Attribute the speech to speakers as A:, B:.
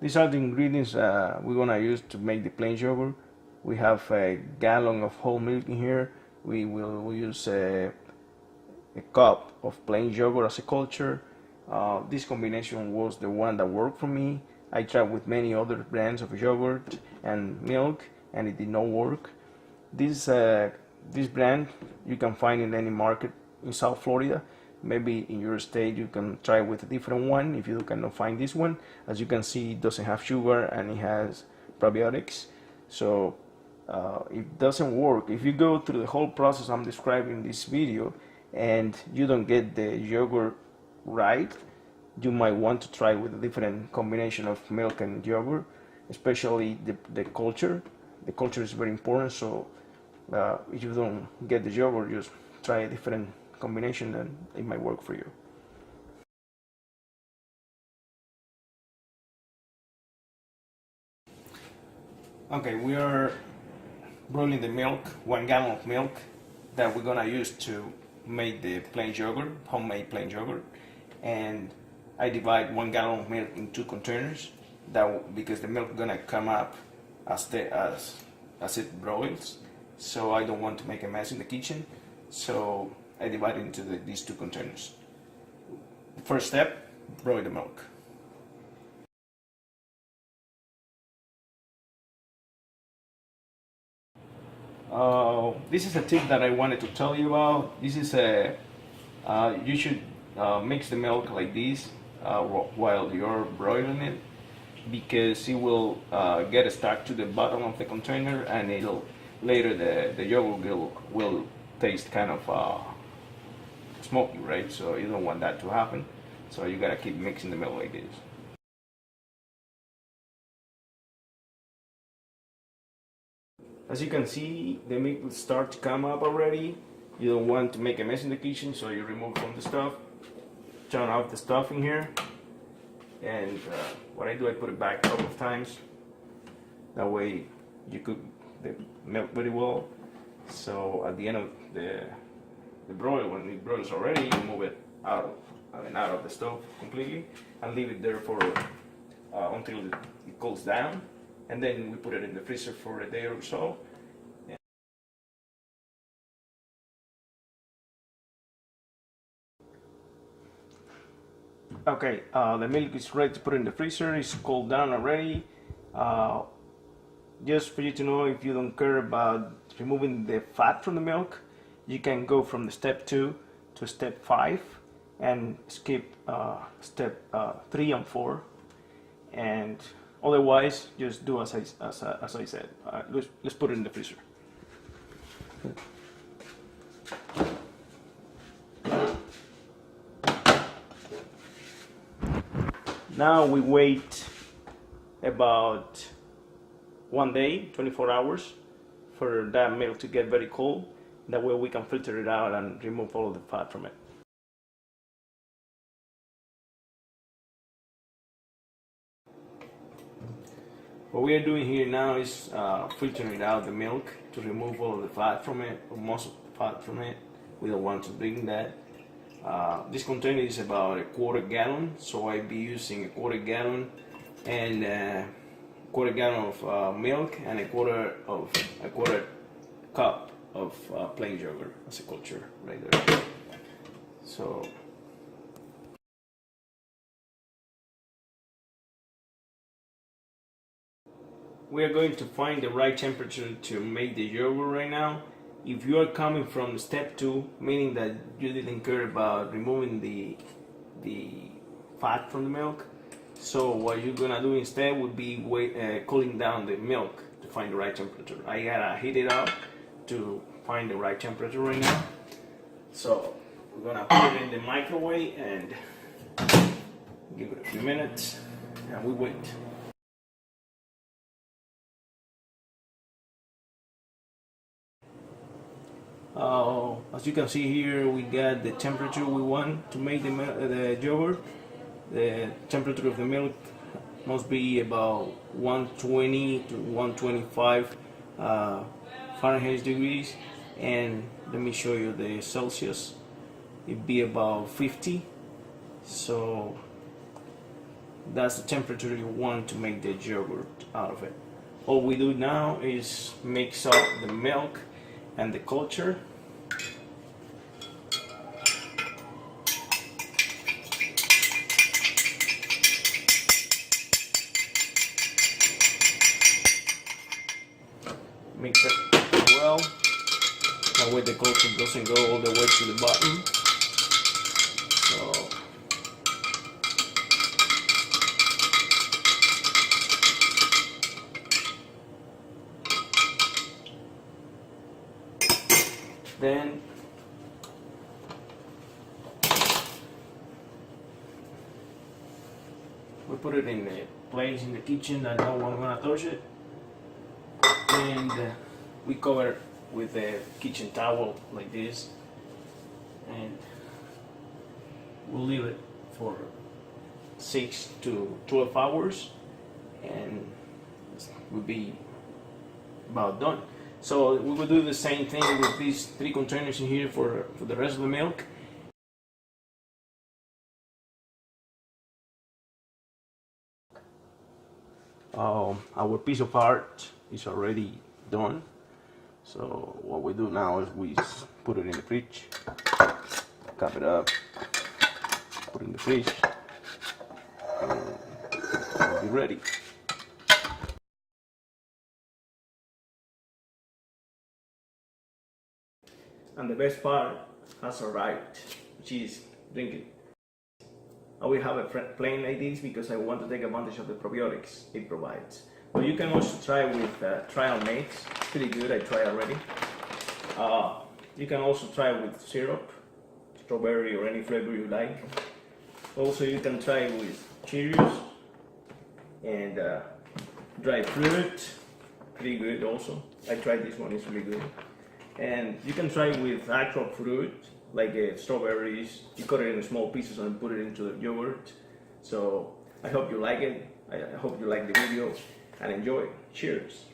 A: These are the ingredients we're gonna use to make the plain yogurt. We have a gallon of whole milk in here. We will use a cup of plain yogurt as a culture. This combination was the one that worked for me. I tried with many other brands of yogurt and milk, and it did not work. This brand you can find in any market in South Florida. Maybe in your state you can try with a different one if you cannot find this one. As you can see, it doesn't have sugar and it has probiotics. So it doesn't work. If you go through the whole process I'm describing in this video and you don't get the yogurt right, you might want to try with a different combination of milk and yogurt, especially the culture. The culture is very important, so if you don't get the yogurt, just try a different combination and it might work for you. Okay, we are broiling the milk, 1 gallon of milk that we're gonna use to make the plain yogurt, homemade plain yogurt. And I divide 1 gallon of milk in 2 containers because the milk gonna come up as it broils. So I don't want to make a mess in the kitchen. So I divide it into these 2 containers. The first step, broil the milk. This is a tip that I wanted to tell you about. This is you should mix the milk like this while you're broiling it, because it will get stuck to the bottom of the container, and later the yogurt will taste kind of smoky, right? So you don't want that to happen. So you gotta keep mixing the milk like this. As you can see, the milk will start to come up already. You don't want to make a mess in the kitchen, so you remove from the stove, turn off the stove in here, and what I do, I put it back a couple of times. That way you cook the milk very well. So at the end of the broil, when it broils already, you move it out of the stove completely and leave it there for until it cools down. And then we put it in the freezer for a day or so. Okay, the milk is ready to put in the freezer. It's cooled down already. Just for you to know, if you don't care about removing the fat from the milk, you can go from the step 2 to step 5 and skip step 3 and 4. And otherwise, just do as I said. Let's put it in the freezer. Now we wait about 1 day, 24 hours, for that milk to get very cold. That way we can filter it out and remove all of the fat from it. What we are doing here now is filtering out the milk to remove all of the fat from it, or most of the fat from it. We don't want to drink that. This container is about a quarter gallon, so I'll be using a quarter gallon and quarter gallon of milk and a quarter cup of plain yogurt as a culture right there. So we are going to find the right temperature to make the yogurt right now. If you are coming from step 2, meaning that you didn't care about removing the fat from the milk, so what you're gonna do instead would be cooling down the milk to find the right temperature. I gotta heat it up to find the right temperature right now. So we're gonna put it in the microwave and give it a few minutes, and we wait. As you can see here, we got the temperature we want to make the yogurt. The temperature of the milk must be about 120 to 125 Fahrenheit degrees, and let me show you the Celsius. It'd be about 50. So That's the temperature you want to make the yogurt out of it. All we do now is mix up the milk and the culture. Mix it well. That way the culture doesn't go all the way to the bottom. So then we put it in a place in the kitchen that no one's gonna touch it, and we cover it with a kitchen towel like this, and we'll leave it for 6 to 12 hours, and we'll be about done. So we will do the same thing with these 3 containers in here for the rest of the milk. Our piece of art is already done. So what we do now is we put it in the fridge, cap it up, put it in the fridge, and we'll be ready. And the best part has arrived, which is drinking. I will have a plain like this because I want to take advantage of the probiotics it provides. But you can also try with trial mix. It's pretty good, I tried already. You can also try with syrup, strawberry or any flavor you like. Also you can try with Cheerios and dried fruit, pretty good also. I tried this one, it's really good. And you can try with actual fruit, like strawberries. You cut it in small pieces and put it into the yogurt. So I hope you like it. I hope you like the video and enjoy. Cheers.